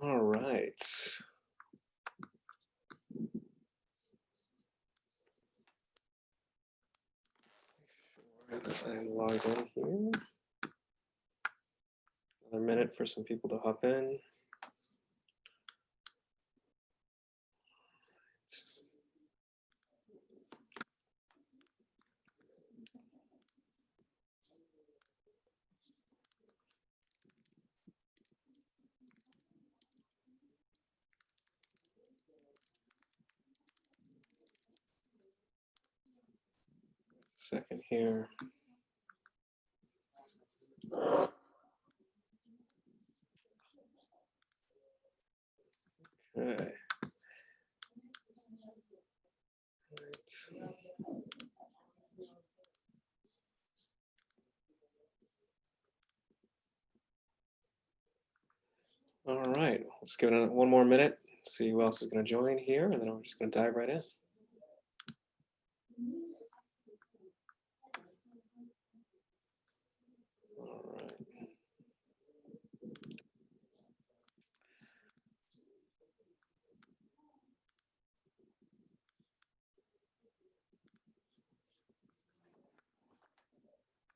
All right. I'm logged in here. Another minute for some people to hop in. Second here. Okay. Right. All right, let's give it one more minute, see who else is going to join here, and then I'm just going to dive right in. All right.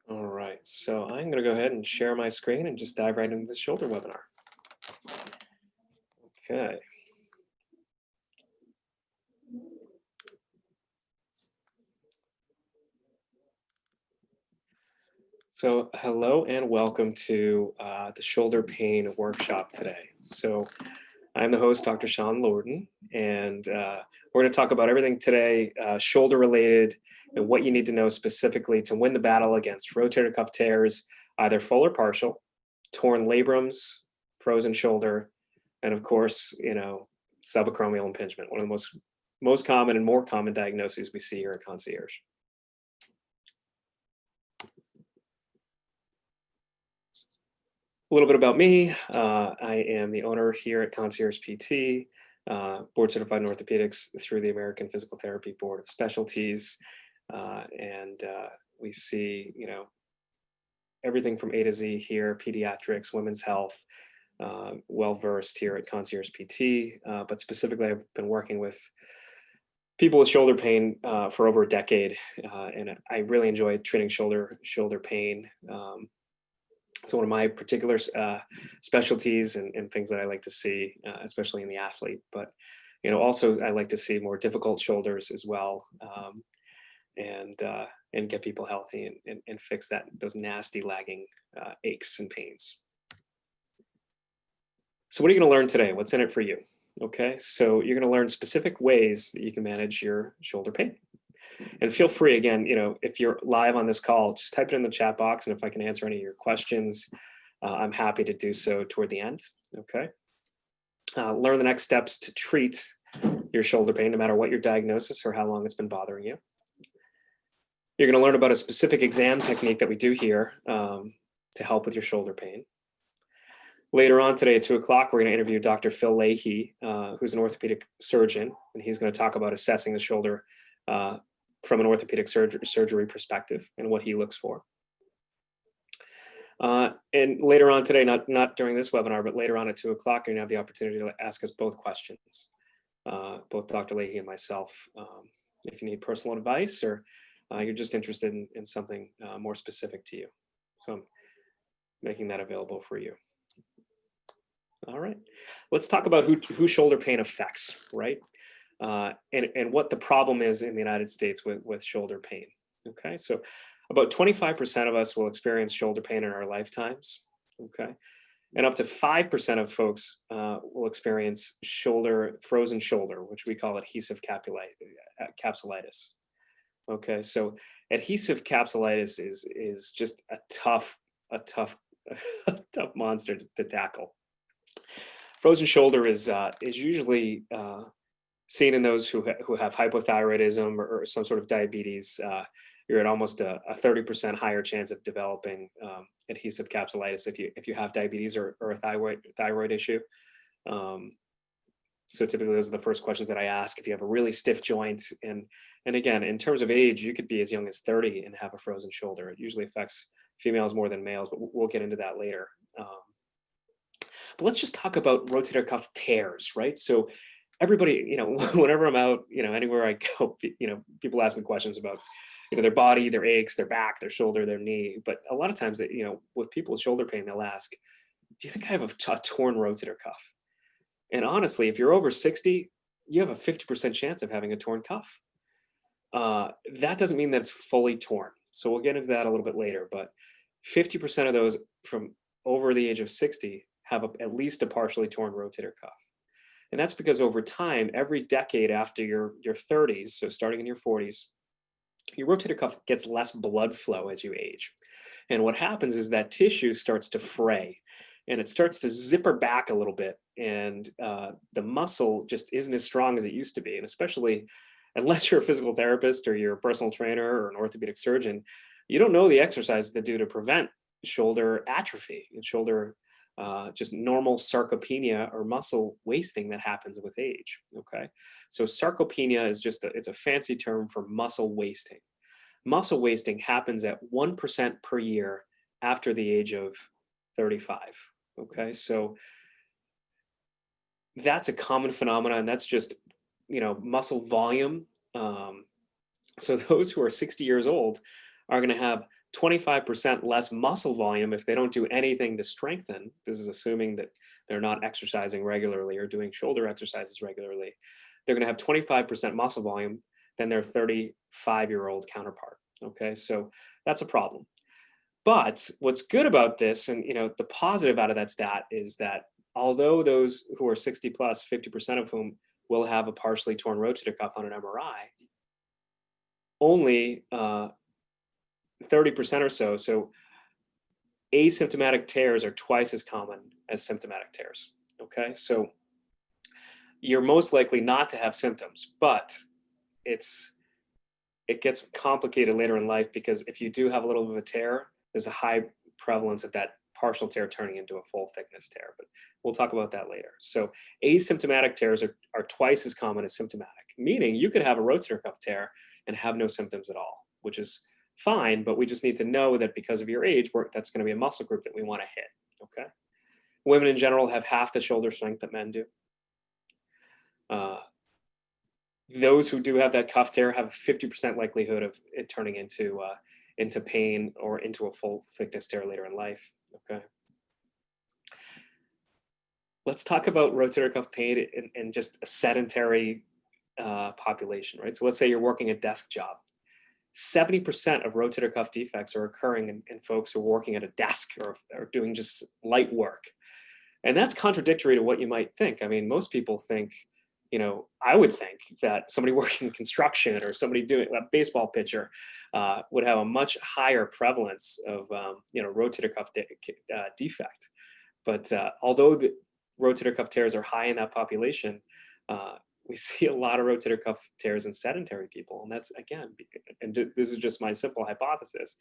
All right, so I'm going to go ahead and share my screen and just dive right into the shoulder webinar. Okay. So hello and welcome to the shoulder pain workshop today. So I'm the host, Dr. Sean Lordan, and we're going to talk about everything today, shoulder related, and what you need to know specifically to win the battle against rotator cuff tears, either full or partial, torn labrums, frozen shoulder, and of course, subacromial impingement, one of the most common and more common diagnoses we see here at Concierge. A little bit about me. I am the owner here at Concierge PT, board certified in orthopedics through the American Physical Therapy Board of Specialties. And we see, everything from A to Z here, pediatrics, women's health, well-versed here at Concierge PT. But specifically, I've been working with people with shoulder pain for over a decade. And I really enjoy treating shoulder pain. It's one of my particular specialties and things that I like to see, especially in the athlete. But, also I like to see more difficult shoulders as well, and get people healthy and fix those nasty lagging aches and pains. So what are you going to learn today? What's in it for you? Okay, so you're going to learn specific ways that you can manage your shoulder pain. And feel free, again, if you're live on this call, just type it in the chat box. And if I can answer any of your questions, I'm happy to do so toward the end. Okay. Learn the next steps to treat your shoulder pain, no matter what your diagnosis or how long it's been bothering you. You're going to learn about a specific exam technique that we do here to help with your shoulder pain. Later on today at 2 o'clock, we're going to interview Dr. Phil Leahy, who's an orthopedic surgeon, and he's going to talk about assessing the shoulder from an orthopedic surgery perspective and what he looks for. And later on today, not during this webinar, but later on at 2 o'clock, you're gonna have the opportunity to ask us both questions, both Dr. Leahy and myself, if you need personal advice or you're just interested in something more specific to you. So I'm making that available for you. All right, let's talk about who shoulder pain affects, right? And what the problem is in the United States with shoulder pain. Okay, so about 25% of us will experience shoulder pain in our lifetimes. Okay, and up to 5% of folks will experience frozen shoulder, which we call adhesive capsulitis. Okay, so adhesive capsulitis is just a tough monster to tackle. Frozen shoulder is usually seen in those who have hypothyroidism or some sort of diabetes, you're at almost a 30% higher chance of developing adhesive capsulitis if you have diabetes or a thyroid issue. So typically those are the first questions that I ask if you have a really stiff joint. And again, in terms of age, you could be as young as 30 and have a frozen shoulder. It usually affects females more than males, but we'll get into that later. But let's just talk about rotator cuff tears, right? So everybody, whenever I'm out, anywhere I go, people ask me questions about, their body, their aches, their back, their shoulder, their knee. But a lot of times that, with people with shoulder pain, they'll ask, do you think I have a torn rotator cuff? And honestly, if you're over 60, you have a 50% chance of having a torn cuff. That doesn't mean that it's fully torn. So we'll get into that a little bit later, but 50% of those from over the age of 60 have at least a partially torn rotator cuff. And that's because over time, every decade after your 30s, so starting in your 40s, your rotator cuff gets less blood flow as you age. And what happens is that tissue starts to fray and it starts to zipper back a little bit. And the muscle just isn't as strong as it used to be. And especially unless you're a physical therapist or you're a personal trainer or an orthopedic surgeon, you don't know the exercises to do to prevent shoulder atrophy and shoulder just normal sarcopenia or muscle wasting that happens with age. Okay, so sarcopenia is it's a fancy term for muscle wasting. Muscle wasting happens at 1% per year after the age of 35. Okay, so that's a common phenomenon. That's just muscle volume. So those who are 60 years old are going to have 25% less muscle volume if they don't do anything to strengthen. This is assuming that they're not exercising regularly or doing shoulder exercises regularly. They're going to have 25% muscle volume than their 35-year-old counterpart. Okay, so that's a problem. But what's good about this, and the positive out of that stat is that although those who are 60 plus, 50% of whom will have a partially torn rotator cuff on an MRI, only 30% or so asymptomatic tears are twice as common as symptomatic tears. Okay, so you're most likely not to have symptoms, but it gets complicated later in life because if you do have a little bit of a tear, there's a high prevalence of that partial tear turning into a full thickness tear, but we'll talk about that later. So asymptomatic tears are twice as common as symptomatic, meaning you could have a rotator cuff tear and have no symptoms at all, which is fine, but we just need to know that because of your age, that's going to be a muscle group that we want to hit. Okay, women in general have half the shoulder strength that men do. Those who do have that cuff tear have a 50% likelihood of it turning into pain or into a full thickness tear later in life. Okay, let's talk about rotator cuff pain in just a sedentary population, right? So let's say you're working a desk job. 70% of rotator cuff defects are occurring in folks who are working at a desk or doing just light work. And that's contradictory to what you might think. I mean, most people think, I would think that somebody working in construction or somebody doing a baseball pitcher would have a much higher prevalence of, rotator cuff defect. But although the rotator cuff tears are high in that population, we see a lot of rotator cuff tears in sedentary people. And that's, again, and this is just my simple hypothesis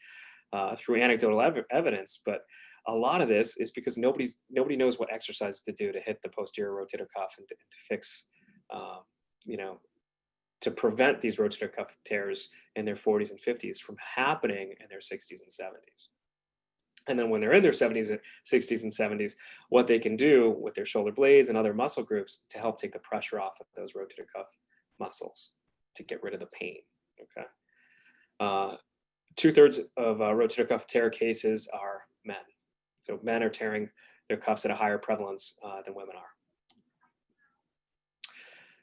through anecdotal evidence, but a lot of this is because nobody knows what exercises to do to hit the posterior rotator cuff and to fix, to prevent these rotator cuff tears in their 40s and 50s from happening in their 60s and 70s. And then when they're in their 70s, 60s, and 70s, what they can do with their shoulder blades and other muscle groups to help take the pressure off of those rotator cuff muscles to get rid of the pain. Okay. 2/3 of rotator cuff tear cases are men. So men are tearing their cuffs at a higher prevalence than women are.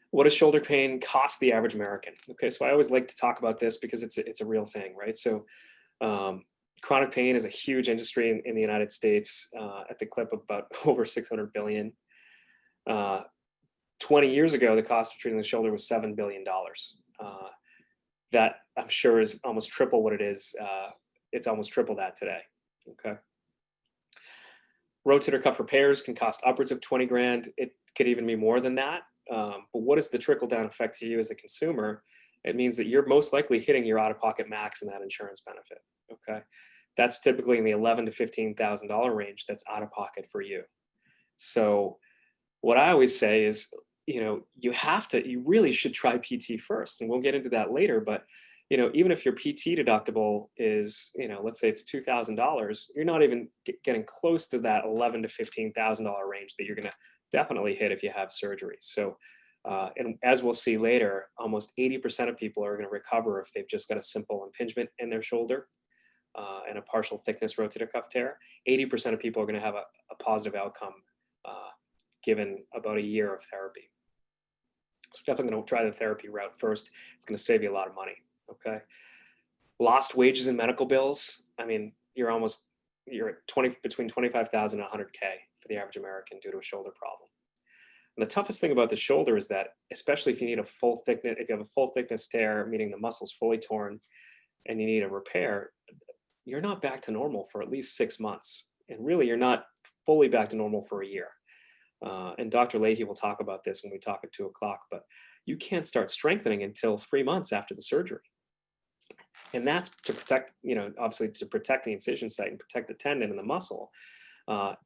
What does shoulder pain cost the average American? Okay, so I always like to talk about this because it's a real thing, right? So chronic pain is a huge industry in the United States at the clip of about over $600 billion. 20 years ago, the cost of treating the shoulder was $7 billion. That I'm sure is almost triple what it is. It's almost triple that today. Okay. Rotator cuff repairs can cost upwards of 20 grand. It could even be more than that. But what is the trickle down effect to you as a consumer it means that you're most likely hitting your out-of-pocket max in that insurance benefit, okay? That's typically in the $11,000 to $15,000 range that's out-of-pocket for you. So what I always say is, you really should try PT first, and we'll get into that later, but even if your PT deductible is, let's say it's $2,000, you're not even getting close to that $11,000 to $15,000 range that you're going to definitely hit if you have surgery. So, and as we'll see later, almost 80% of people are going to recover if they've just got a simple impingement in their shoulder and a partial thickness rotator cuff tear. 80% of people are going to have a positive outcome given about a year of therapy. So definitely going to try the therapy route first. It's going to save you a lot of money. Okay. Lost wages and medical bills. I mean, you're at between 25,000 and 100K for the average American due to a shoulder problem. And the toughest thing about the shoulder is that, especially if you need if you have a full thickness tear, meaning the muscle's fully torn and you need a repair, you're not back to normal for at least 6 months. And really, you're not fully back to normal for a year. And Dr. Leahy will talk about this when we talk at 2 o'clock, but you can't start strengthening until 3 months after the surgery. And that's to protect, obviously to protect the incision site and protect the tendon and the muscle. But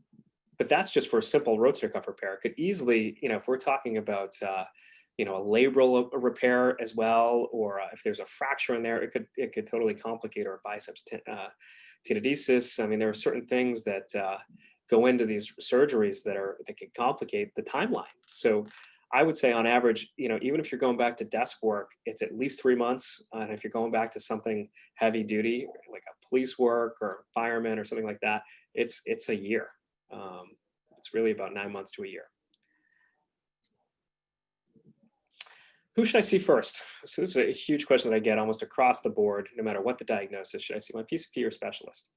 that's just for a simple rotator cuff repair. It could easily, if we're talking about, a labral repair as well, or if there's a fracture in there, it could totally complicate, or biceps tenodesis. I mean, there are certain things that go into these surgeries that can complicate the timeline. So I would say on average, even if you're going back to desk work, it's at least 3 months. And if you're going back to something heavy duty, like a police work or fireman or something like that, it's a year. It's really about 9 months to a year. Who should I see first? So this is a huge question that I get almost across the board, no matter what the diagnosis. Should I see my PCP or specialist?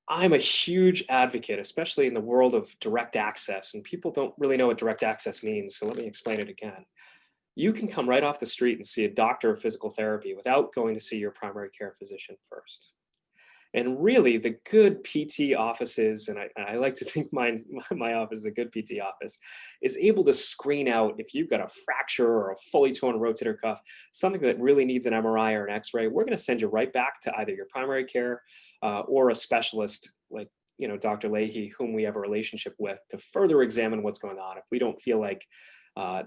I'm a huge advocate, especially in the world of direct access, and people don't really know what direct access means, so let me explain it again. You can come right off the street and see a doctor of physical therapy without going to see your primary care physician first. And really, the good PT offices, and I like to think my office is a good PT office, is able to screen out if you've got a fracture or a fully torn rotator cuff, something that really needs an MRI or an X-ray. We're going to send you right back to either your primary care or a specialist like Dr. Leahy, whom we have a relationship with, to further examine what's going on if we don't feel like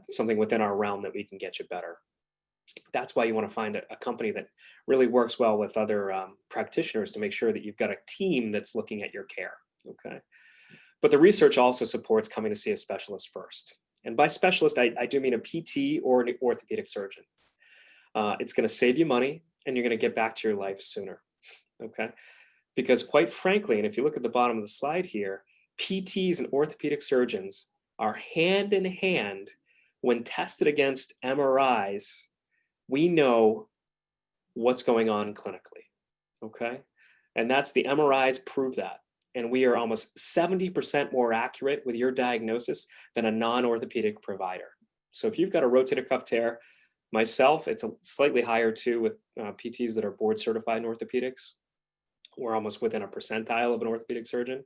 something within our realm that we can get you better. That's why you want to find a company that really works well with other practitioners to make sure that you've got a team that's looking at your care, okay? But the research also supports coming to see a specialist first. And by specialist, I do mean a PT or an orthopedic surgeon. It's going to save you money, and you're going to get back to your life sooner, okay? Because quite frankly, and if you look at the bottom of the slide here, PTs and orthopedic surgeons are hand in hand when tested against MRIs. We know what's going on clinically, okay? And that's the MRIs prove that. And we are almost 70% more accurate with your diagnosis than a non-orthopedic provider. So if you've got a rotator cuff tear, myself, it's slightly higher too with PTs that are board certified in orthopedics. We're almost within a percentile of an orthopedic surgeon.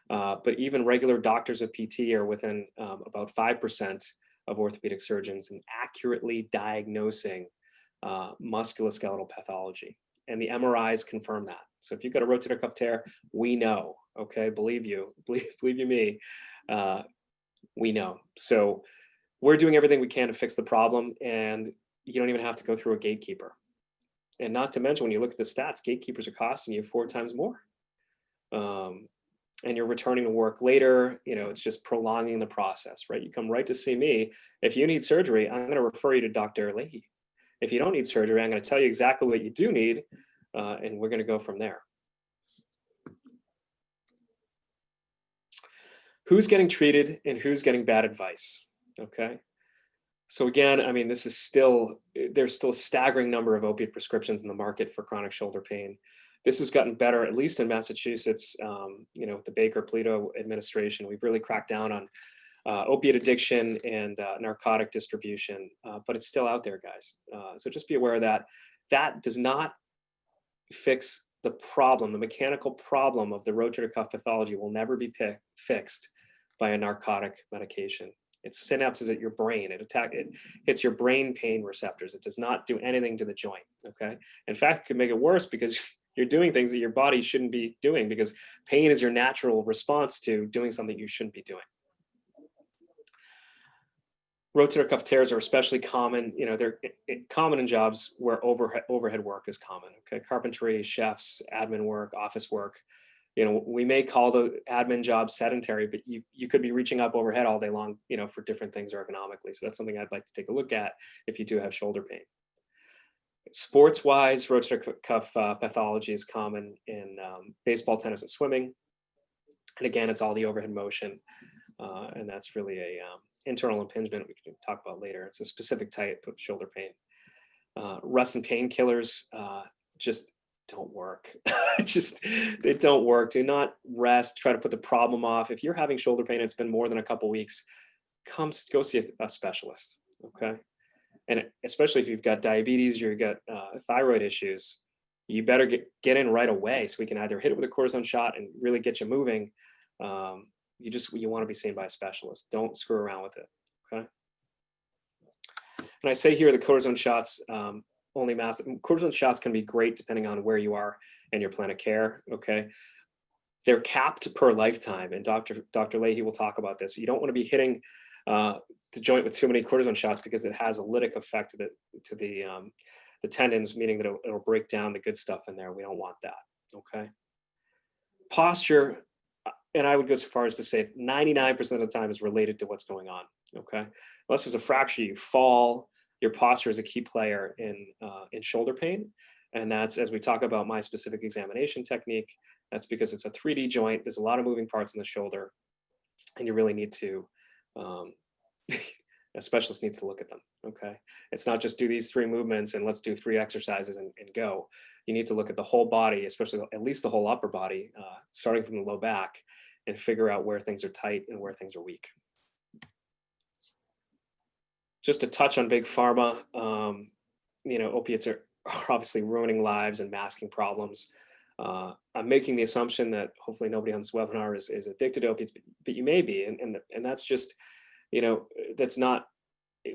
But even regular doctors of PT are within about 5% of orthopedic surgeons in accurately diagnosing musculoskeletal pathology. And the MRIs confirm that. So if you've got a rotator cuff tear, we know, okay? Believe you me, we know. So we're doing everything we can to fix the problem, and you don't even have to go through a gatekeeper. And not to mention, when you look at the stats, gatekeepers are costing you 4 times more. And you're returning to work later, it's just prolonging the process, right? You come right to see me. If you need surgery, I'm gonna refer you to Dr. Leahy. If you don't need surgery, I'm going to tell you exactly what you do need, and we're going to go from there. Who's getting treated and who's getting bad advice? Okay. So again, I mean, there's still a staggering number of opiate prescriptions in the market for chronic shoulder pain. This has gotten better, at least in Massachusetts, with the Baker-Polito administration. We've really cracked down on opiate addiction and narcotic distribution, but it's still out there, guys. So just be aware of that. That does not fix the problem. The mechanical problem of the rotator cuff pathology will never be fixed by a narcotic medication. It's synapses at your brain. It hits your brain pain receptors. It does not do anything to the joint. Okay. In fact, it could make it worse because you're doing things that your body shouldn't be doing, because pain is your natural response to doing something you shouldn't be doing. Rotator cuff tears are especially common. You know, they're common in jobs where overhead work is common. Okay, carpentry, chefs, admin work, office work. You know, we may call the admin job sedentary, but you could be reaching up overhead all day long, you know, for different things ergonomically. So that's something I'd like to take a look at if you do have shoulder pain. Sports-wise, rotator cuff pathology is common in baseball, tennis, and swimming. And again, it's all the overhead motion, and that's really a internal impingement we can talk about later. It's a specific type of shoulder pain. Rest and painkillers just don't work. They don't work. Do not rest. Try to put the problem off. If you're having shoulder pain, it's been more than a couple weeks, go see a specialist. Okay. And especially if you've got diabetes, you've got thyroid issues, you better get in right away, so we can either hit it with a cortisone shot and really get you moving. You want to be seen by a specialist. Don't screw around with it. Okay. And I say here the cortisone shots cortisone shots can be great depending on where you are and your plan of care. Okay. They're capped per lifetime, and Dr. Leahy will talk about this. You don't want to be hitting the joint with too many cortisone shots, because it has a lytic effect to the tendons, meaning that it'll break down the good stuff in there. We don't want that. Okay. Posture, and I would go so far as to say 99% of the time is related to what's going on. Okay. Unless there's a fracture, you fall. Your posture is a key player in shoulder pain. And that's, as we talk about my specific examination technique, that's because it's a 3D joint. There's a lot of moving parts in the shoulder, and you really need to, a specialist needs to look at them. Okay. It's not just do these 3 movements and let's do 3 exercises and go. You need to look at the whole body, especially at least the whole upper body, starting from the low back, and figure out where things are tight and where things are weak. Just to touch on big pharma, you know, opiates are obviously ruining lives and masking problems. I'm making the assumption that hopefully nobody on this webinar is addicted to opiates, but you may be, and that's just, you know, that's not,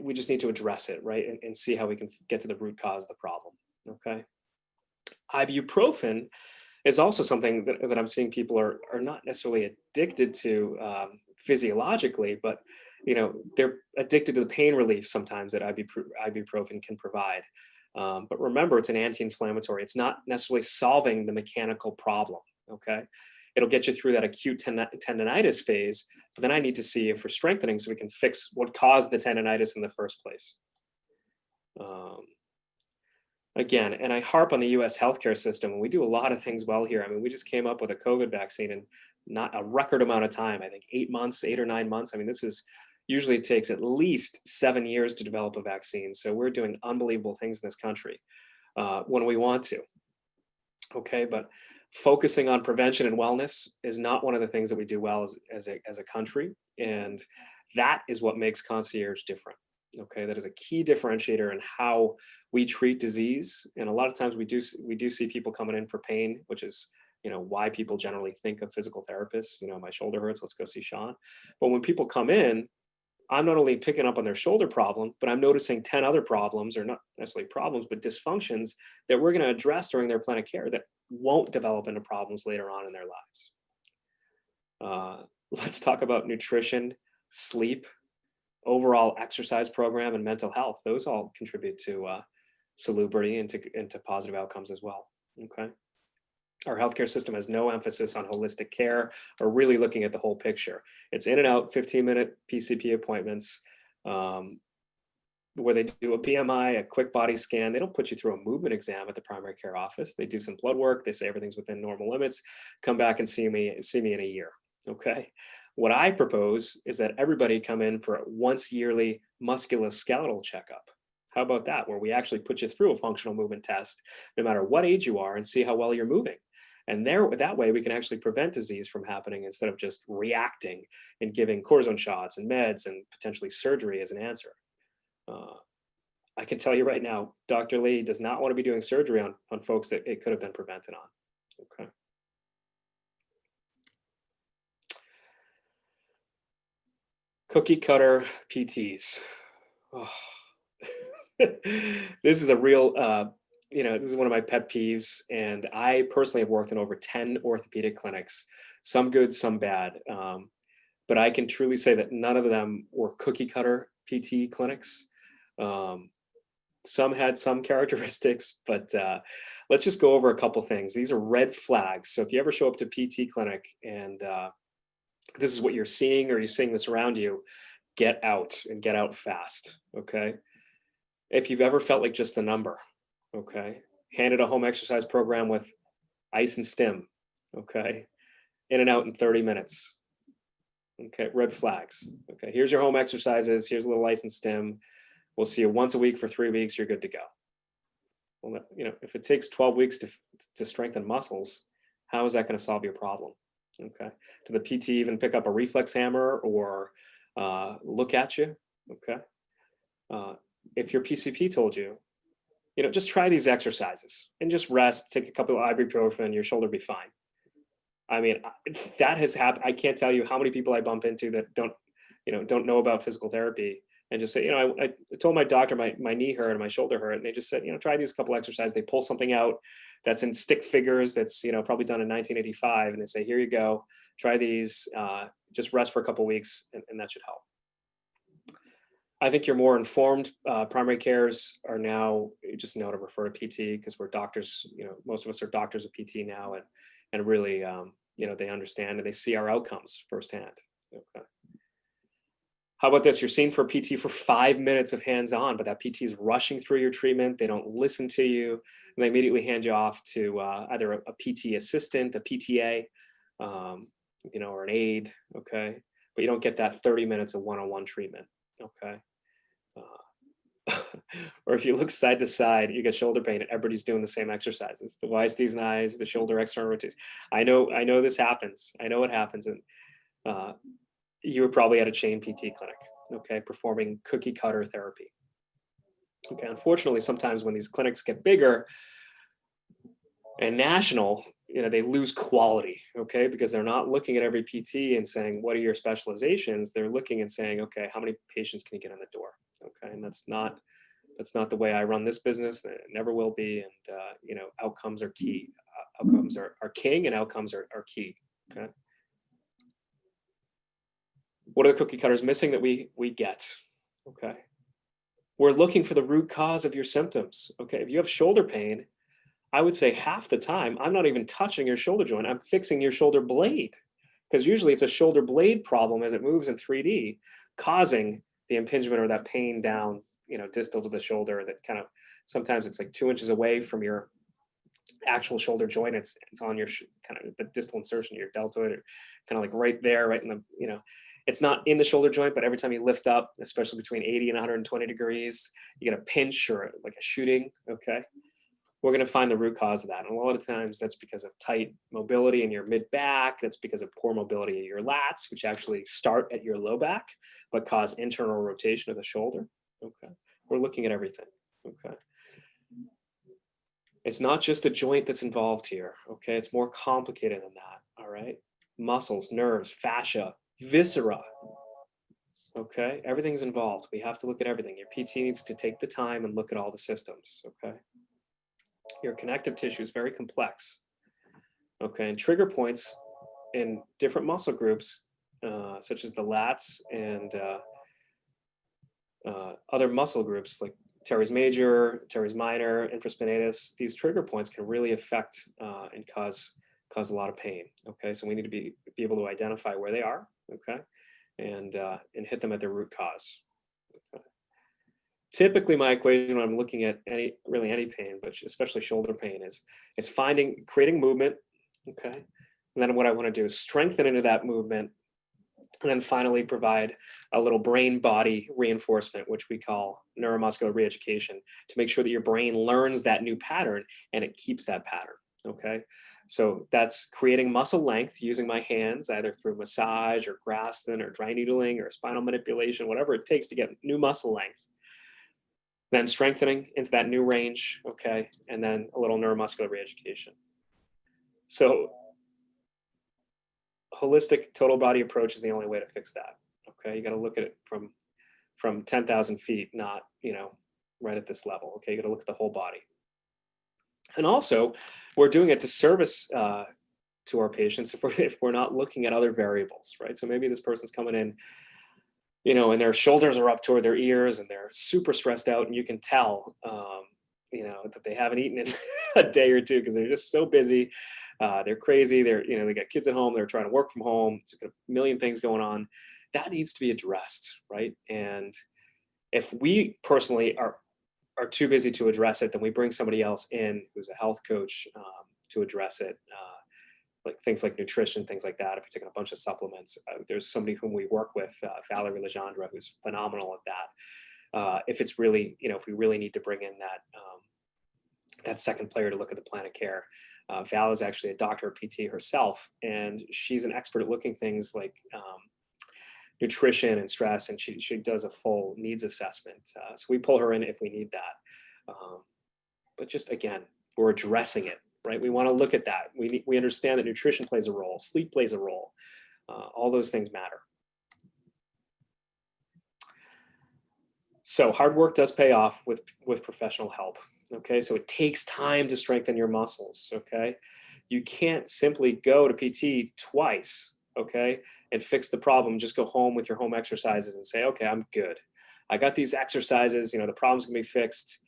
we just need to address it, right? And see how we can get to the root cause of the problem. Okay. Ibuprofen is also something that I'm seeing people are not necessarily addicted to physiologically, but, you know, they're addicted to the pain relief sometimes that ibuprofen can provide. But remember, it's an anti-inflammatory. It's not necessarily solving the mechanical problem. Okay. It'll get you through that acute tendonitis phase, but then I need to see if we're strengthening so we can fix what caused the tendonitis in the first place. Again, and I harp on the US healthcare system, and we do a lot of things well here. I mean, we just came up with a COVID vaccine in not a record amount of time, I think 8 or 9 months. I mean, this is usually takes at least 7 years to develop a vaccine. So we're doing unbelievable things in this country when we want to. Okay, but focusing on prevention and wellness is not one of the things that we do well as a country. And that is what makes Concierge different. Okay, that is a key differentiator in how we treat disease. And a lot of times we do see people coming in for pain, which is, you know, why people generally think of physical therapists. You know, my shoulder hurts, let's go see Sean. But when people come in, I'm not only picking up on their shoulder problem, but I'm noticing 10 other problems, or not necessarily problems, but dysfunctions that we're going to address during their plan of care that won't develop into problems later on in their lives. Let's talk about nutrition, sleep, overall exercise program, and mental health. Those all contribute to salubrity and to positive outcomes as well. Okay. Our healthcare system has no emphasis on holistic care or really looking at the whole picture. It's in and out 15-minute PCP appointments where they do a BMI, a quick body scan. They don't put you through a movement exam at the primary care office. They do some blood work. They say everything's within normal limits. Come back and see me in a year. Okay. What I propose is that everybody come in for a once yearly musculoskeletal checkup. How about that? Where we actually put you through a functional movement test, no matter what age you are, and see how well you're moving. And that way we can actually prevent disease from happening instead of just reacting and giving cortisone shots and meds and potentially surgery as an answer. I can tell you right now, Dr. Lee does not want to be doing surgery on folks that it could have been prevented on. Okay. Cookie cutter PTs. Oh. This is a real, this is one of my pet peeves. And I personally have worked in over 10 orthopedic clinics, some good, some bad. But I can truly say that none of them were cookie cutter PT clinics. Some had some characteristics, but let's just go over a couple things. These are red flags. So if you ever show up to PT clinic and this is what you're seeing, or you're seeing this around you, get out and get out fast, okay? If you've ever felt like just a number, okay? Handed a home exercise program with ice and stim, okay? In and out in 30 minutes, okay? Red flags, okay? Here's your home exercises, here's a little ice and stim. We'll see you once a week for 3 weeks, you're good to go. Well, if it takes 12 weeks to strengthen muscles, how is that gonna solve your problem, okay? Did the PT even pick up a reflex hammer or look at you, okay? If your PCP told you, just try these exercises and just rest, take a couple of ibuprofen, your shoulder be fine. I mean, that has happened. I can't tell you how many people I bump into that don't know about physical therapy and just say, I told my doctor my knee hurt and my shoulder hurt, and they just said, try these couple exercises. They pull something out that's in stick figures that's probably done in 1985, and they say, here you go, try these, just rest for a couple of weeks, and that should help. I think your more informed primary cares are now just know to refer to PT, because we're doctors. Most of us are doctors of PT now, and really, they understand and they see our outcomes firsthand. Okay. How about this? You're seen for a PT for 5 minutes of hands-on, but that PT is rushing through your treatment. They don't listen to you, and they immediately hand you off to either a PT assistant, a PTA, or an aide. Okay, but you don't get that 30 minutes of one-on-one treatment. Okay. Or if you look side to side, you get shoulder pain and everybody's doing the same exercises. The Y's, D's, and I's, the shoulder external rotation. I know this happens. I know it happens. And you were probably at a chain PT clinic, okay, performing cookie cutter therapy. Okay, unfortunately, sometimes when these clinics get bigger and national, they lose quality, okay, because they're not looking at every PT and saying, what are your specializations? They're looking and saying, okay, how many patients can you get in the door? Okay, and that's not the way I run this business. It never will be. And outcomes are key. Outcomes are king, and outcomes are key. Okay. What are the cookie cutters missing that we get? Okay. We're looking for the root cause of your symptoms. Okay. If you have shoulder pain, I would say half the time, I'm not even touching your shoulder joint. I'm fixing your shoulder blade, because usually it's a shoulder blade problem as it moves in 3D, causing the impingement or that pain down, distal to the shoulder, that kind of, sometimes it's like 2 inches away from your actual shoulder joint. It's on your kind of the distal insertion, your deltoid, or kind of like right there, right in the, it's not in the shoulder joint, but every time you lift up, especially between 80 and 120 degrees, you get a pinch or like a shooting. Okay. We're going to find the root cause of that. And a lot of times that's because of tight mobility in your mid back. That's because of poor mobility of your lats, which actually start at your low back, but cause internal rotation of the shoulder. Okay. We're looking at everything. Okay. It's not just a joint that's involved here. Okay. It's more complicated than that. All right. Muscles, nerves, fascia, viscera. Okay. Everything's involved. We have to look at everything. Your PT needs to take the time and look at all the systems. Okay. Your connective tissue is very complex. Okay, and trigger points in different muscle groups, such as the lats and other muscle groups like teres major, teres minor, infraspinatus. These trigger points can really affect and cause a lot of pain. Okay, so we need to be able to identify where they are. Okay, and hit them at their root cause. Okay. Typically, my equation when I'm looking at any pain, but especially shoulder pain, is creating movement. Okay, and then what I want to do is strengthen into that movement, and then finally provide a little brain body reinforcement, which we call neuromuscular reeducation, to make sure that your brain learns that new pattern and it keeps that pattern. Okay, so that's creating muscle length using my hands, either through massage or Graston or dry needling or spinal manipulation, whatever it takes to get new muscle length. Then strengthening into that new range, okay, and then a little neuromuscular reeducation. So holistic total body approach is the only way to fix that, Okay, you got to look at it from 10,000 feet, not, right at this level. Okay, you got to look at the whole body. And also, we're doing a disservice to our patients if we're not looking at other variables, right? So maybe this person's coming in, and their shoulders are up toward their ears and they're super stressed out, and you can tell, that they haven't eaten in a day or two because they're just so busy. They're crazy. They got kids at home. They're trying to work from home. There's a million things going on. That needs to be addressed, right? And if we personally are too busy to address it, then we bring somebody else in who's a health coach to address it. Like things like nutrition, things like that. If you're taking a bunch of supplements, there's somebody whom we work with, Valerie Legendre, who's phenomenal at that. If it's really, if we really need to bring in that second player to look at the plan of care. Val is actually a doctor of PT herself, and she's an expert at looking things like nutrition and stress, and she does a full needs assessment. So we pull her in if we need that. But just again, we're addressing it, right? We want to look at that. We understand that nutrition plays a role, sleep plays a role. All those things matter. So hard work does pay off with professional help. Okay, so it takes time to strengthen your muscles. Okay, you can't simply go to PT twice, okay, and fix the problem. Just go home with your home exercises and say, okay, I'm good. I got these exercises. The problem's gonna be fixed.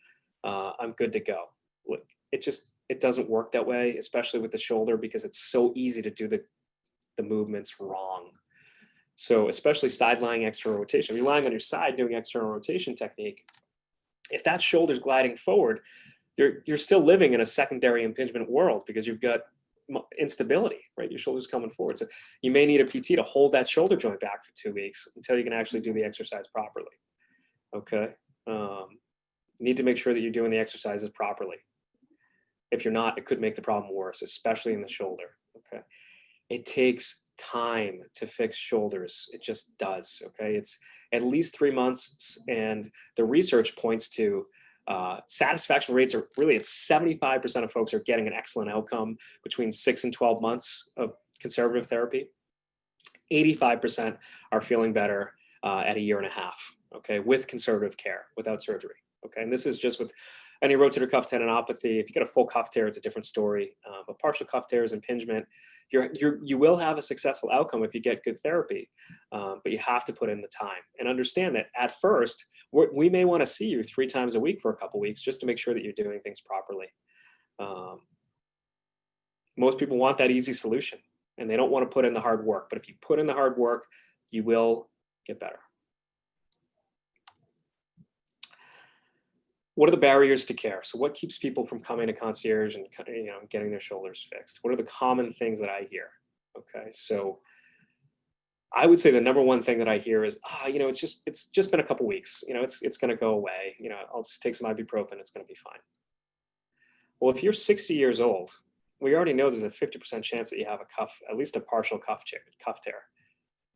I'm good to go. Look, it doesn't work that way, especially with the shoulder, because it's so easy to do the movements wrong. So especially side lying external rotation. If you're lying on your side doing external rotation technique, if that shoulder's gliding forward, you're still living in a secondary impingement world because you've got instability, right? Your shoulder's coming forward. So you may need a PT to hold that shoulder joint back for 2 weeks until you can actually do the exercise properly. Okay. You need to make sure that you're doing the exercises properly. If you're not, it could make the problem worse, especially in the shoulder. Okay. It takes time to fix shoulders. It just does. Okay. It's at least 3 months. And the research points to satisfaction rates are really at 75% of folks are getting an excellent outcome between 6 and 12 months of conservative therapy. 85% are feeling better at 1.5 years, okay, with conservative care, without surgery. Okay, and this is just with any rotator cuff tendinopathy. If you get a full cuff tear, it's a different story. But partial cuff tears, impingement, you will have a successful outcome if you get good therapy. But you have to put in the time and understand that at first, we may want to see you 3 times a week for a couple weeks just to make sure that you're doing things properly. Most people want that easy solution and they don't want to put in the hard work. But if you put in the hard work, you will get better. What are the barriers to care? So what keeps people from coming to Concierge and getting their shoulders fixed? What are the common things that I hear? Okay, so I would say the number one thing that I hear is, it's just been a couple weeks. It's going to go away. I'll just take some ibuprofen. It's going to be fine. Well, if you're 60 years old, we already know there's a 50% chance that you have at least a partial cuff tear.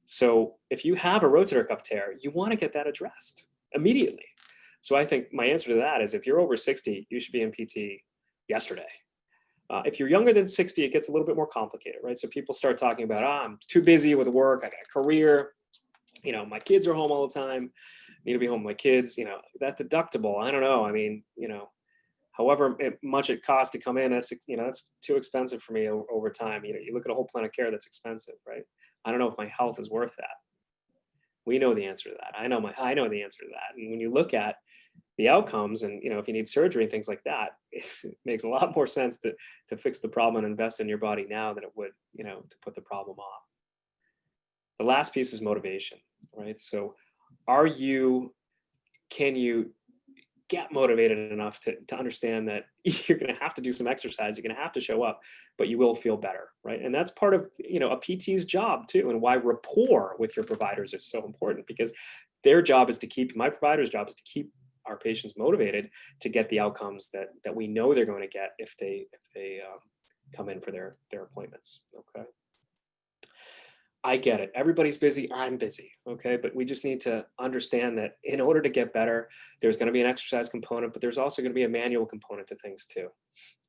So if you have a rotator cuff tear, you want to get that addressed immediately. So I think my answer to that is if you're over 60, you should be in PT yesterday. If you're younger than 60, it gets a little bit more complicated, right? So people start talking about, I'm too busy with work. I got a career. My kids are home all the time. Need to be home with my kids. That deductible, I don't know. I mean, however much it costs to come in, that's too expensive for me over time. You look at a whole plan of care that's expensive, right? I don't know if my health is worth that. We know the answer to that. I know the answer to that. And when you look at the outcomes and, if you need surgery and things like that, it makes a lot more sense to fix the problem and invest in your body now than it would, to put the problem off. The last piece is motivation, right? So can you get motivated enough to understand that you're going to have to do some exercise, you're going to have to show up, but you will feel better, right? And that's part of, a PT's job too, and why rapport with your providers is so important, because their job is my provider's job is to keep our patients motivated to get the outcomes that we know they're going to get if they come in for their appointments. Okay. I get it. Everybody's busy. I'm busy. Okay. But we just need to understand that in order to get better, there's going to be an exercise component, but there's also going to be a manual component to things too.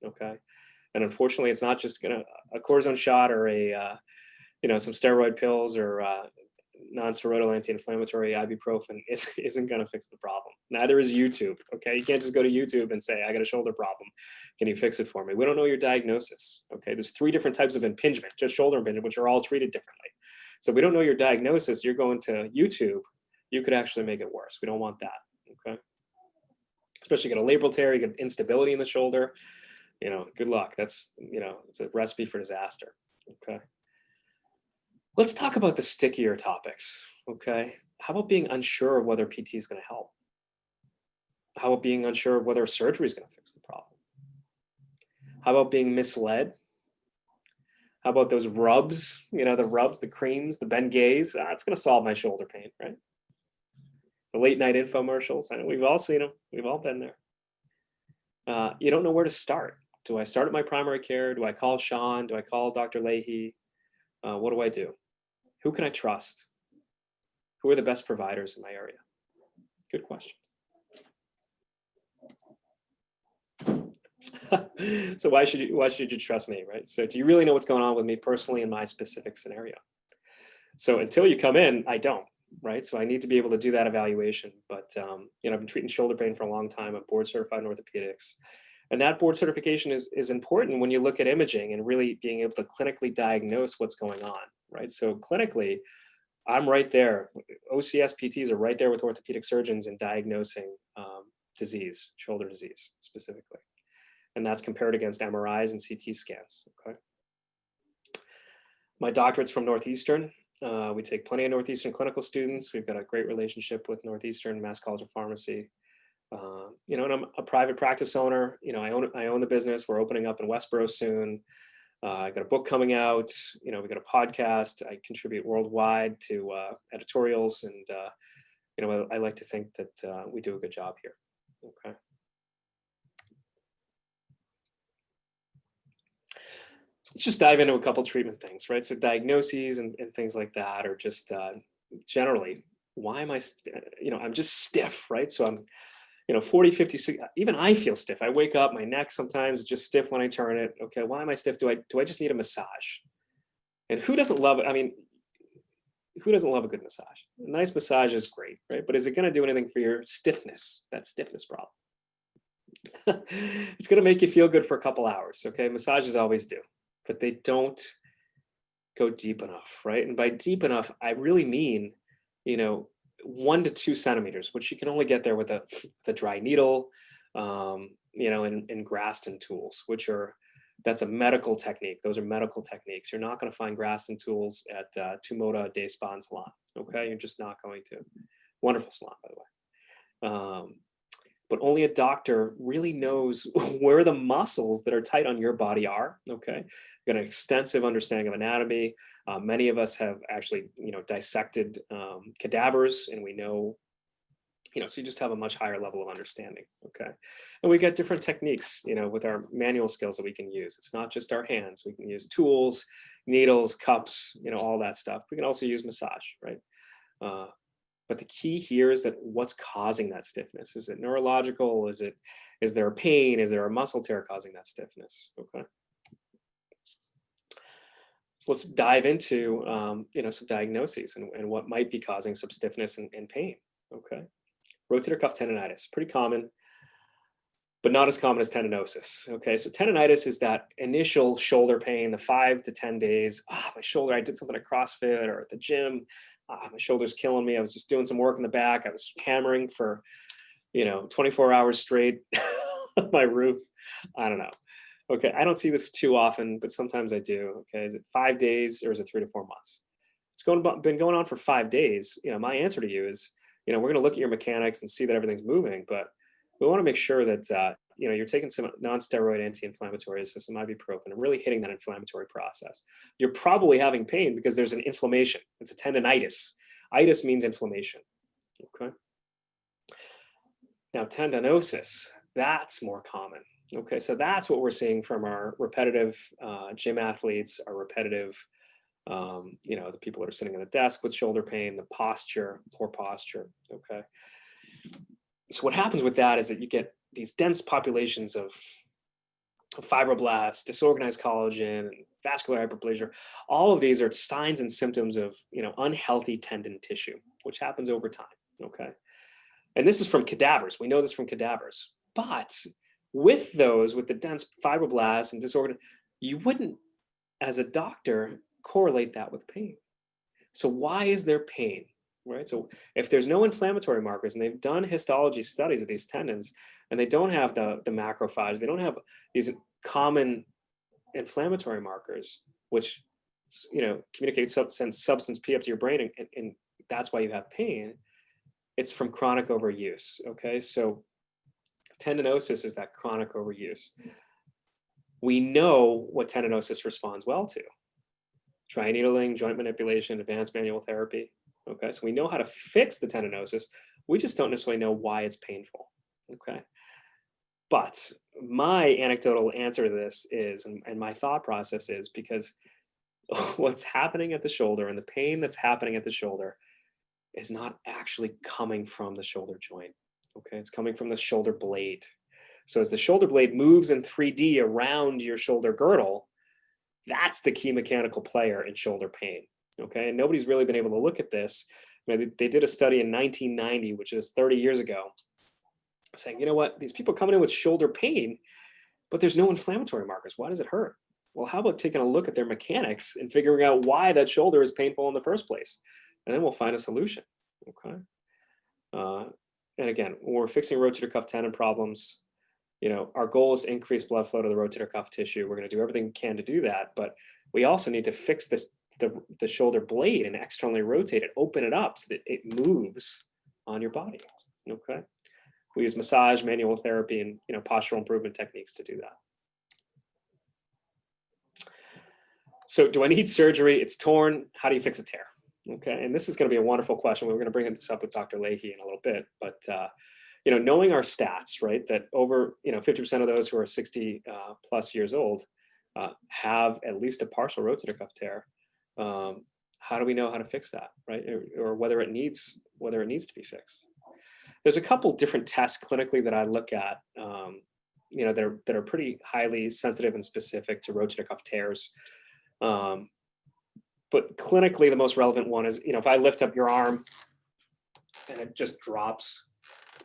Okay. And unfortunately, it's not just a cortisone shot or some steroid pills or non-steroidal anti-inflammatory ibuprofen isn't going to fix the problem. Neither is YouTube. Okay, you can't just go to YouTube and say, I got a shoulder problem, can you fix it for me? We don't know your diagnosis. Okay, there's 3 different types of impingement, just shoulder impingement, which are all treated differently. So if we don't know your diagnosis, you're going to YouTube, you could actually make it worse. We don't want that. Okay, especially you get a labral tear, you get instability in the shoulder, you know, good luck. That's, you know, it's a recipe for disaster. Okay. Let's talk about the stickier topics, okay? How about being unsure of whether PT is going to help? How about being unsure of whether surgery is going to fix the problem? How about being misled? How about those rubs, you know, the rubs, the creams, the Bengays? It's going to solve my shoulder pain, right? The late night infomercials, I know we've all seen them. We've all been there. You don't know where to start. Do I start at my primary care? Do I call Sean? Do I call Dr. Leahy? What do I do? Who can I trust? Who are the best providers in my area? Good question. So why should you trust me, right? So do you really know what's going on with me personally in my specific scenario? So until you come in, I don't, right? So I need to be able to do that evaluation. But you know, I've been treating shoulder pain for a long time. I'm board certified in orthopedics. And that board certification is important when you look at imaging and really being able to clinically diagnose what's going on, right? So clinically, I'm right there. OCS PTs are right there with orthopedic surgeons in diagnosing disease, shoulder disease specifically. And that's compared against MRIs and CT scans, okay? My doctorate's from Northeastern. We take plenty of Northeastern clinical students. We've got a great relationship with Northeastern, Mass College of Pharmacy. You know, and I'm a private practice owner. You know, I own the business. We're opening up in Westboro soon. I got a book coming out. You know, we got a podcast. I contribute worldwide to editorials, and you know, I like to think that we do a good job here. Okay. So let's just dive into a couple treatment things, right? So diagnoses and things like that, or just generally, why am I, you know, I'm just stiff, right? So I'm, you know, 40, 50, 60, even I feel stiff. I wake up, my neck sometimes is just stiff when I turn it. Okay, why am I stiff? Do I just need a massage? And who doesn't love it? I mean, who doesn't love a good massage? A nice massage is great, right? But is it going to do anything for your stiffness, that stiffness problem? It's going to make you feel good for a couple hours, okay? Massages always do, but they don't go deep enough, right? And by deep enough, I really mean, you know, 1 to 2 centimeters, which you can only get there with the dry needle, you know, and Graston tools, that's a medical technique. Those are medical techniques. You're not going to find Graston tools at Tumoda Day Spa and Salon. Okay, you're just not going to. Wonderful salon, by the way. But only a doctor really knows where the muscles that are tight on your body are. Okay, got an extensive understanding of anatomy. Many of us have actually, you know, dissected cadavers, and we know, you know, so you just have a much higher level of understanding. Okay, and we got different techniques, you know, with our manual skills that we can use. It's not just our hands. We can use tools, needles, cups, you know, all that stuff. We can also use massage, right? But the key here is that what's causing that stiffness? Is it neurological? Is there a pain? Is there a muscle tear causing that stiffness? Okay. So let's dive into, you know, some diagnoses and what might be causing some stiffness and pain. Okay. Rotator cuff tendonitis, pretty common, but not as common as tendinosis. Okay. So tendonitis is that initial shoulder pain, the 5 to 10 days. My shoulder, I did something at CrossFit or at the gym. My shoulder's killing me. I was just doing some work in the back. I was hammering for, you know, 24 hours straight on my roof. I don't know. Okay, I don't see this too often, but sometimes I do. Okay, is it 5 days or is it 3 to 4 months? It's been going on for 5 days. You know, my answer to you is, you know, we're going to look at your mechanics and see that everything's moving, but we want to make sure that you know, you're taking some non-steroid anti-inflammatories, so some ibuprofen, and really hitting that inflammatory process. You're probably having pain because there's an inflammation. It's a tendonitis. Itis means inflammation. Okay. Now, tendinosis, that's more common. Okay, so that's what we're seeing from our repetitive gym athletes, our repetitive, you know, the people that are sitting at a desk with shoulder pain, the posture, poor posture. Okay. So what happens with that is that you get these dense populations of fibroblasts, disorganized collagen, and vascular hyperplasia. All of these are signs and symptoms of, unhealthy tendon tissue, which happens over time, okay? And this is from cadavers. We know this from cadavers. But with the dense fibroblasts and disorganized, you wouldn't, as a doctor, correlate that with pain. So why is there pain, right? So if there's no inflammatory markers, and they've done histology studies of these tendons, and they don't have the macrophages, they don't have these common inflammatory markers, which, communicate send substance P up to your brain, and that's why you have pain. It's from chronic overuse, okay? So tendinosis is that chronic overuse. We know what tendinosis responds well to. Dry needling, joint manipulation, advanced manual therapy, okay? So we know how to fix the tendinosis. We just don't necessarily know why it's painful, okay? But my anecdotal answer to this is, and my thought process is, because what's happening at the shoulder and the pain that's happening at the shoulder is not actually coming from the shoulder joint, okay? It's coming from the shoulder blade. So as the shoulder blade moves in 3D around your shoulder girdle, that's the key mechanical player in shoulder pain, okay? And nobody's really been able to look at this. They did a study in 1990, which is 30 years ago, saying, you know what, these people are coming in with shoulder pain, but there's no inflammatory markers. Why does it hurt? Well, how about taking a look at their mechanics and figuring out why that shoulder is painful in the first place? And then we'll find a solution, okay? And again, when we're fixing rotator cuff tendon problems, our goal is to increase blood flow to the rotator cuff tissue. We're going to do everything we can to do that, but we also need to fix the shoulder blade and externally rotate it, open it up so that it moves on your body, okay? We use massage, manual therapy, and postural improvement techniques to do that. So do I need surgery? It's torn. How do you fix a tear? Okay, and this is going to be a wonderful question. We're going to bring this up with Dr. Leahy in a little bit, but knowing our stats, right, that over 50% of those who are 60 plus years old have at least a partial rotator cuff tear. How do we know how to fix that, right, or whether it needs to be fixed? There's a couple different tests clinically that I look at, that are pretty highly sensitive and specific to rotator cuff tears. But clinically, the most relevant one is, if I lift up your arm and it just drops,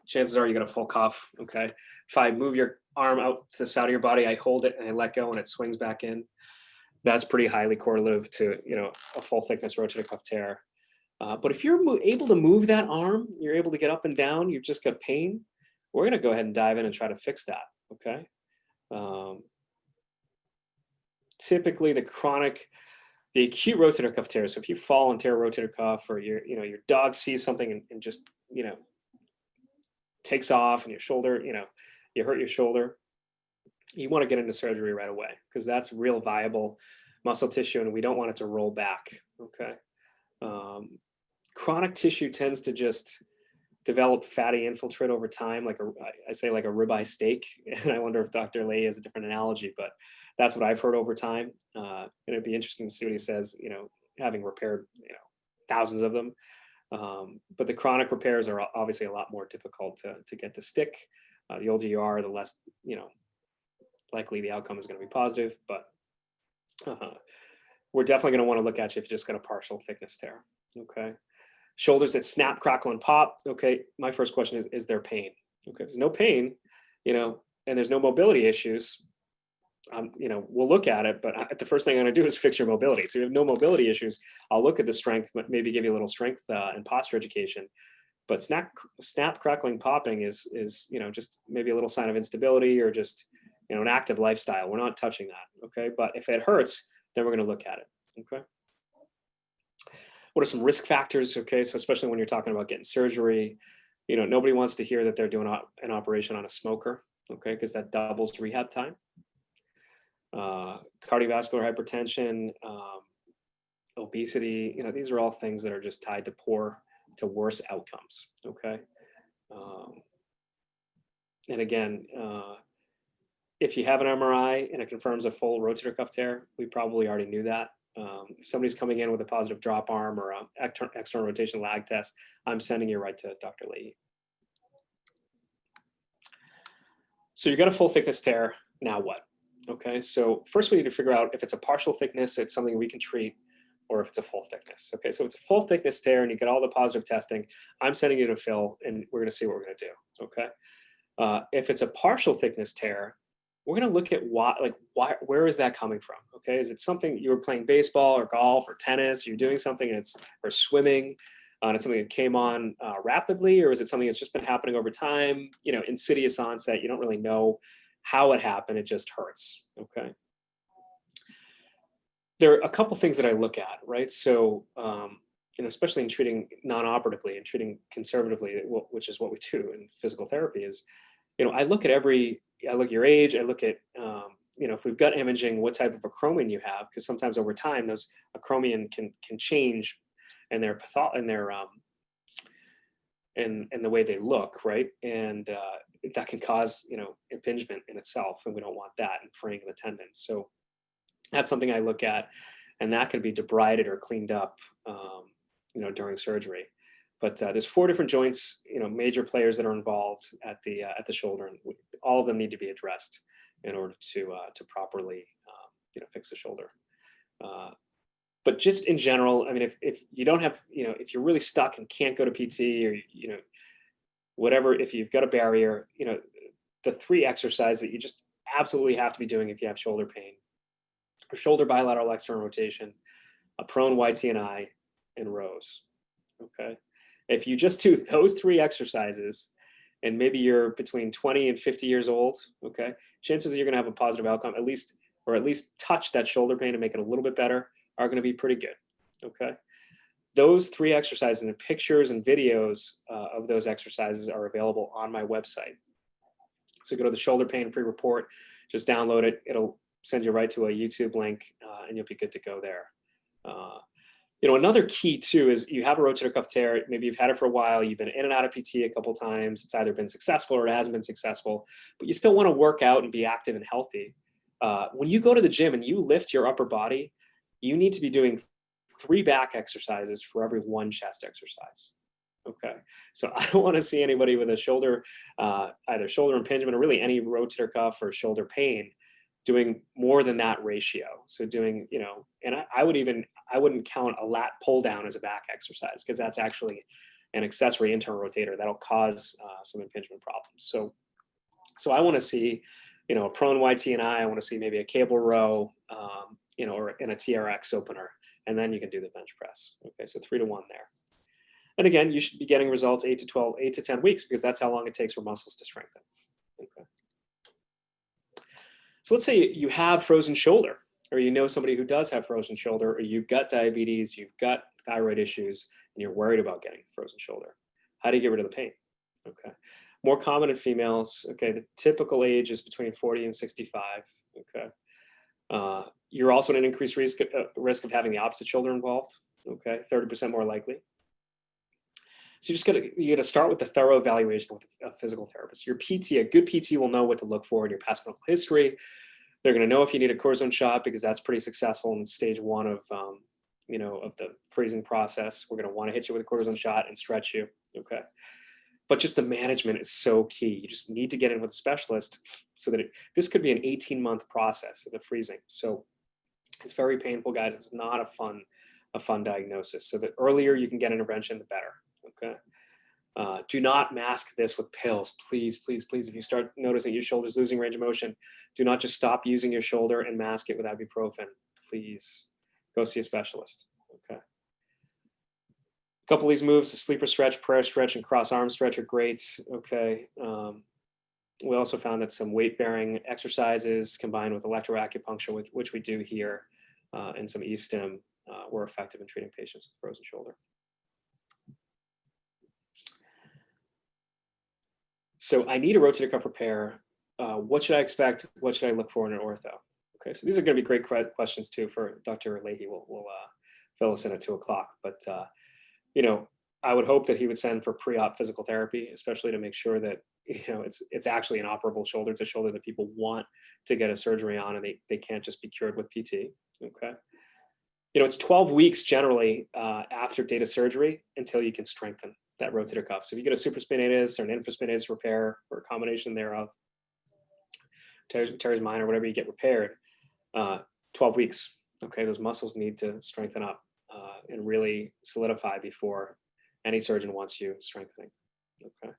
chances are you get a full cuff, okay? If I move your arm out to the side of your body, I hold it and I let go and it swings back in, that's pretty highly correlative to, a full thickness rotator cuff tear. But if you're able to move that arm, you're able to get up and down, you've just got pain, we're gonna go ahead and dive in and try to fix that, okay? Typically the acute rotator cuff tear, so if you fall and tear a rotator cuff, or your dog sees something and just, takes off, and your shoulder, you hurt your shoulder, you want to get into surgery right away, because that's real viable muscle tissue and we don't want it to roll back, okay? Chronic tissue tends to just develop fatty infiltrate over time, like I say like a ribeye steak, and I wonder if Dr. Leahy has a different analogy, but that's what I've heard over time. And it'd be interesting to see what he says, having repaired, thousands of them. But the chronic repairs are obviously a lot more difficult to get to stick. The older you are, the less, likely the outcome is going to be positive, but we're definitely going to want to look at you if you just got a partial thickness tear, okay? Shoulders that snap, crackle, and pop, okay, my first question is there pain? Okay, if there's no pain, and there's no mobility issues, we'll look at it, but the first thing I'm going to do is fix your mobility. So if you have no mobility issues, I'll look at the strength, but maybe give you a little strength and posture education. But snap, crackling, popping is just maybe a little sign of instability, or just an active lifestyle. We're not touching that, okay? But if it hurts, then we're going to look at it, okay? What are some risk factors, okay? So especially when you're talking about getting surgery, nobody wants to hear that they're doing an operation on a smoker, okay? Because that doubles rehab time. Cardiovascular hypertension, obesity, these are all things that are just tied to worse outcomes, okay? And again, if you have an MRI and it confirms a full rotator cuff tear, we probably already knew that. If somebody's coming in with a positive drop arm or an external rotation lag test, I'm sending you right to Dr. Leahy. So you got a full thickness tear, now what? Okay, so first we need to figure out if it's a partial thickness, it's something we can treat, or if it's a full thickness. Okay, so if it's a full thickness tear and you get all the positive testing, I'm sending you to Phil and we're gonna see what we're gonna do, okay? If it's a partial thickness tear, we're gonna look at where is that coming from, okay? Is it something you were playing baseball or golf or tennis, you're doing something and or swimming, and it's something that came on rapidly, or is it something that's just been happening over time, insidious onset, you don't really know how it happened, it just hurts, okay? There are a couple things that I look at, right? So, especially in treating non-operatively and treating conservatively, which is what we do in physical therapy, is, I look at your age, I look at, if we've got imaging, what type of acromion you have, because sometimes over time those acromion can change, and their and the way they look, right? And that can cause, impingement in itself, and we don't want that, and fraying of the tendons. So that's something I look at, and that can be debrided or cleaned up, during surgery. But there's 4 different joints, major players that are involved at the shoulder, and all of them need to be addressed in order to properly, fix the shoulder. But just in general, I mean, if you don't have, if you're really stuck and can't go to PT, or whatever, if you've got a barrier, the 3 exercises that you just absolutely have to be doing if you have shoulder pain: or shoulder bilateral external rotation, a prone YTNI, and rows. Okay. If you just do those 3 exercises, and maybe you're between 20 and 50 years old, okay, chances that you're going to have a positive outcome, at least touch that shoulder pain and make it a little bit better, are going to be pretty good. Okay. Those 3 exercises, and the pictures and videos of those exercises are available on my website. So go to the shoulder pain free report, just download it. It'll send you right to a YouTube link, and you'll be good to go there. Another key too is you have a rotator cuff tear. Maybe you've had it for a while. You've been in and out of PT a couple times. It's either been successful or it hasn't been successful, but you still want to work out and be active and healthy. When you go to the gym and you lift your upper body, you need to be doing 3 back exercises for every 1 chest exercise. Okay. So I don't want to see anybody with a shoulder, either shoulder impingement or really any rotator cuff or shoulder pain, doing more than that ratio. So doing, and I wouldn't count a lat pull down as a back exercise, because that's actually an accessory internal rotator that'll cause some impingement problems. So I want to see, a prone YT and I want to see maybe a cable row, or in a TRX opener, and then you can do the bench press. Okay. So 3 to 1 there. And again, you should be getting results 8 to 10 weeks, because that's how long it takes for muscles to strengthen. Okay. So let's say you have frozen shoulder, or somebody who does have frozen shoulder, or you've got diabetes, you've got thyroid issues, and you're worried about getting frozen shoulder. How do you get rid of the pain? Okay. More common in females. Okay. The typical age is between 40 and 65. Okay. You're also at an increased risk of having the opposite shoulder involved. Okay. 30% more likely. So you gotta start with the thorough evaluation with a physical therapist. Your PT, a good PT, will know what to look for in your past medical history. They're gonna know if you need a cortisone shot, because that's pretty successful in stage 1 of the freezing process. We're gonna want to hit you with a cortisone shot and stretch you. Okay. But just the management is so key. You just need to get in with a specialist, so that this could be an 18-month process of the freezing. So it's very painful, guys. It's not a fun diagnosis. So the earlier you can get intervention, the better. Okay. Do not mask this with pills, please, please, please. If you start noticing your shoulder's losing range of motion, do not just stop using your shoulder and mask it with ibuprofen. Please go see a specialist. Okay. A couple of these moves: the sleeper stretch, prayer stretch, and cross arm stretch are great. Okay. We also found that some weight-bearing exercises combined with electroacupuncture, which we do here, and some e-stim were effective in treating patients with frozen shoulder. So I need a rotator cuff repair. What should I expect? What should I look for in an ortho? Okay, so these are going to be great questions too for Dr. Leahy. We'll fill us in at 2 o'clock. But I would hope that he would send for pre-op physical therapy, especially to make sure that it's actually an operable shoulder. It's a shoulder that people want to get a surgery on, and they can't just be cured with PT. Okay, it's 12 weeks generally after date of surgery until you can strengthen that rotator cuff. So if you get a supraspinatus or an infraspinatus repair, or a combination thereof, teres minor, whatever you get repaired, 12 weeks. Okay, those muscles need to strengthen up and really solidify before any surgeon wants you strengthening. Okay.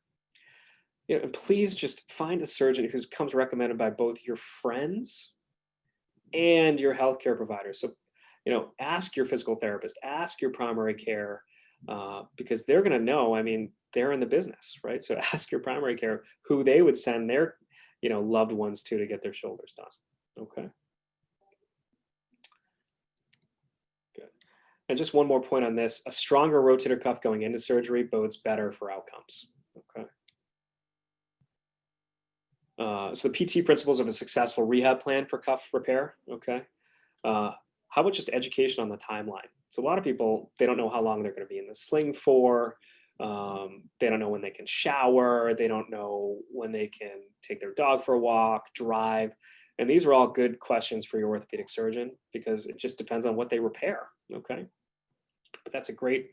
You know, and please just find a surgeon who comes recommended by both your friends and your healthcare provider. So, you know, ask your physical therapist, ask your primary care, because they're going to know. I mean, they're in the business, right? So ask your primary care who they would send their, you know, loved ones to get their shoulders done. Okay. Good. And just one more point on this: a stronger rotator cuff going into surgery bodes better for outcomes. Okay. So the PT principles of a successful rehab plan for cuff repair. Okay. How about just education on the timeline? So a lot of people, they don't know how long they're going to be in the sling for. They don't know when they can shower. They don't know when they can take their dog for a walk, drive. And these are all good questions for your orthopedic surgeon, because it just depends on what they repair. Okay. But that's a great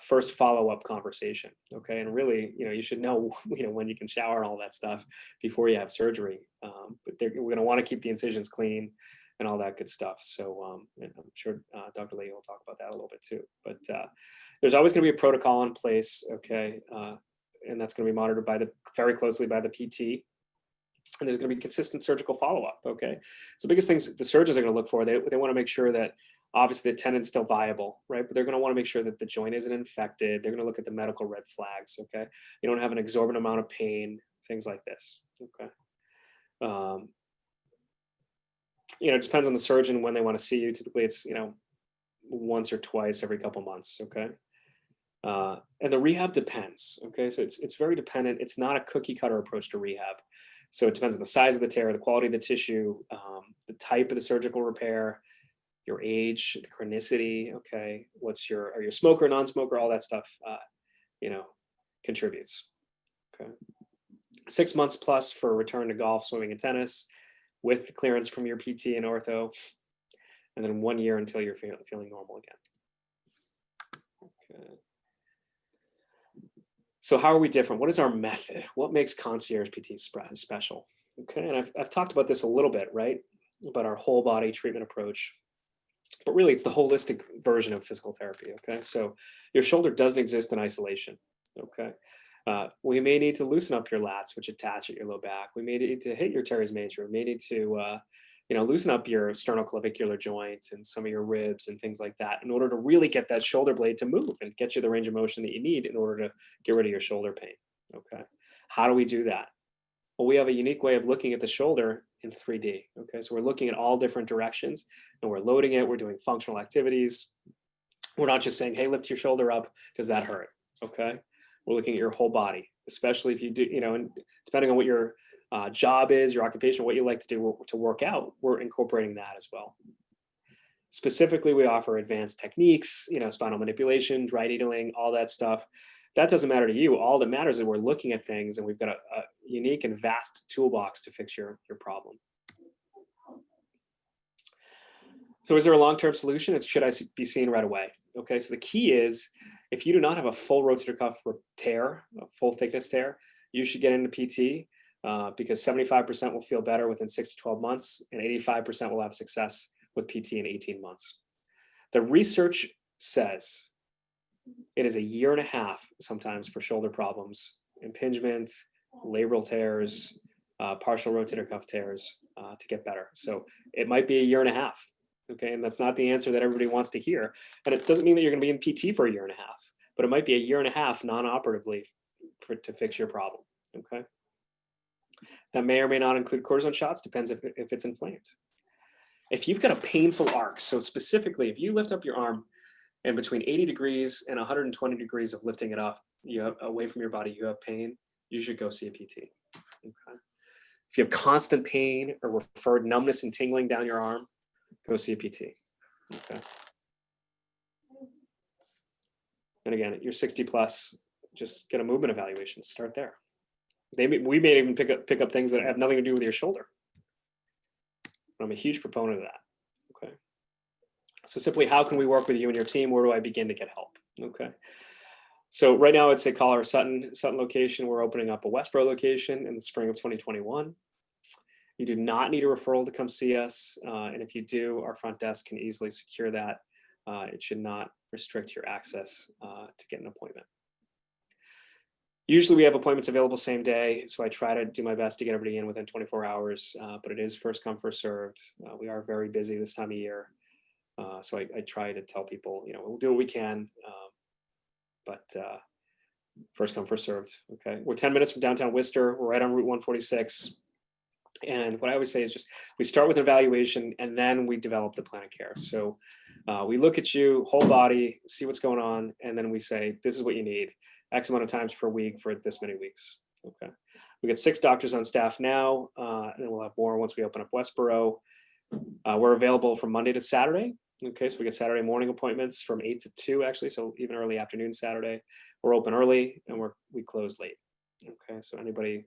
first follow-up conversation. Okay. And really, you know, you should know, you know, when you can shower and all that stuff before you have surgery. But we're going to want to keep the incisions clean and all that good stuff. So and I'm sure Dr. Lee will talk about that a little bit too. But there's always going to be a protocol in place. Okay. And that's going to be monitored very closely by the PT. And there's going to be consistent surgical follow-up. Okay. So biggest things the surgeons are going to look for, they want to make sure that obviously the tendon's still viable, right? But they're going to want to make sure that the joint isn't infected. They're going to look at the medical red flags. Okay. You don't have an exorbitant amount of pain, things like this. Okay. You know, it depends on the surgeon when they want to see you. Typically it's, you know, once or twice every couple months. Okay. And the rehab depends. Okay. So it's very dependent. It's not a cookie cutter approach to rehab. So it depends on the size of the tear, the quality of the tissue, the type of the surgical repair, your age, the chronicity. Okay. Are you a smoker, non-smoker, all that stuff, you know, contributes. Okay. 6 months plus for return to golf, swimming, and tennis, with the clearance from your PT and ortho, and then 1 year until you're feeling normal again. Okay. So how are we different? What is our method? What makes Concierge PT special? Okay, and I've talked about this a little bit, right? About our whole body treatment approach. But really, it's the holistic version of physical therapy, okay? So your shoulder doesn't exist in isolation, okay? We may need to loosen up your lats, which attach at your low back. We may need to hit your teres major. We may need to, you know, loosen up your sternoclavicular joint and some of your ribs and things like that in order to really get that shoulder blade to move and get you the range of motion that you need in order to get rid of your shoulder pain, okay? How do we do that? Well, we have a unique way of looking at the shoulder in 3D, okay? So we're looking at all different directions and we're loading it. We're doing functional activities. We're not just saying, hey, lift your shoulder up. Does that hurt? Okay. We're looking at your whole body, especially if you do, you know, and depending on what your job is, your occupation, what you like to do to work out, we're incorporating that as well. Specifically, we offer advanced techniques, you know, spinal manipulation, dry needling, all that stuff. That doesn't matter to you. All that matters is we're looking at things and we've got a unique and vast toolbox to fix your problem. So is there a long-term solution? Should I be seen right away? Okay, so the key is, if you do not have a full rotator cuff tear, a full thickness tear, you should get into PT because 75% will feel better within 6 to 12 months and 85% will have success with PT in 18 months. The research says it is 1.5 years sometimes for shoulder problems, impingement, labral tears, partial rotator cuff tears to get better. So it might be 1.5 years. Okay, and that's not the answer that everybody wants to hear. And it doesn't mean that you're going to be in PT for 1.5 years, but it might be 1.5 years non-operatively to fix your problem. Okay, that may or may not include cortisone shots. Depends if it's inflamed. If you've got a painful arc, so specifically, if you lift up your arm and between 80 degrees and 120 degrees of lifting it up, away from your body, you have pain, you should go see a PT. Okay. If you have constant pain or referred numbness and tingling down your arm, go see a PT. Okay. And again, you're 60 plus, just get a movement evaluation. Start there. We may even pick up things that have nothing to do with your shoulder. I'm a huge proponent of that. Okay. So simply, how can we work with you and your team? Where do I begin to get help? Okay. So right now, I'd say call our Sutton location. We're opening up a Westboro location in the spring of 2021. You do not need a referral to come see us. And if you do, our front desk can easily secure that. It should not restrict your access to get an appointment. Usually we have appointments available same day, so I try to do my best to get everybody in within 24 hours, but it is first come, first served. We are very busy this time of year. So I try to tell people, we'll do what we can, but first come, first served. Okay, we're 10 minutes from downtown Worcester. We're right on Route 146. And what I always say is just, we start with an evaluation and then we develop the plan of care. So we look at you, whole body, see what's going on, and then we say, this is what you need. X amount of times per week for this many weeks. Okay. We got 6 doctors on staff now, and we'll have more once we open up Westboro. We're available from Monday to Saturday. Okay, so we get Saturday morning appointments from 8 to 2, actually, so even early afternoon Saturday. We're open early and we close late. Okay, so anybody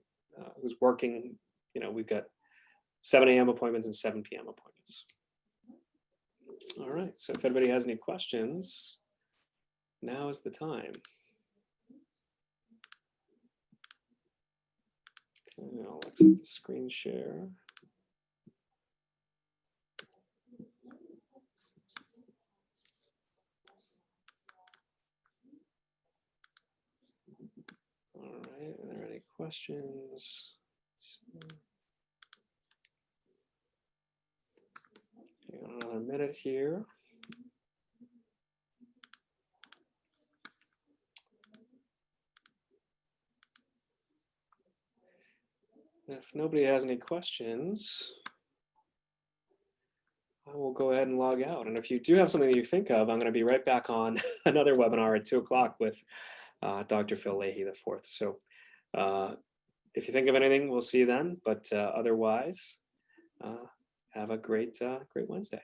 who's working, we've got 7 a.m. appointments and 7 p.m. appointments. All right, so if anybody has any questions, now is the time. Okay, I'll exit the screen share. All right, are there any questions? Hang on another minute here. If nobody has any questions, I will go ahead and log out. And if you do have something that you think of, I'm going to be right back on another webinar at 2 o'clock with Dr. Phil Leahy the 4th. So if you think of anything, we'll see you then. But otherwise, have a great Wednesday.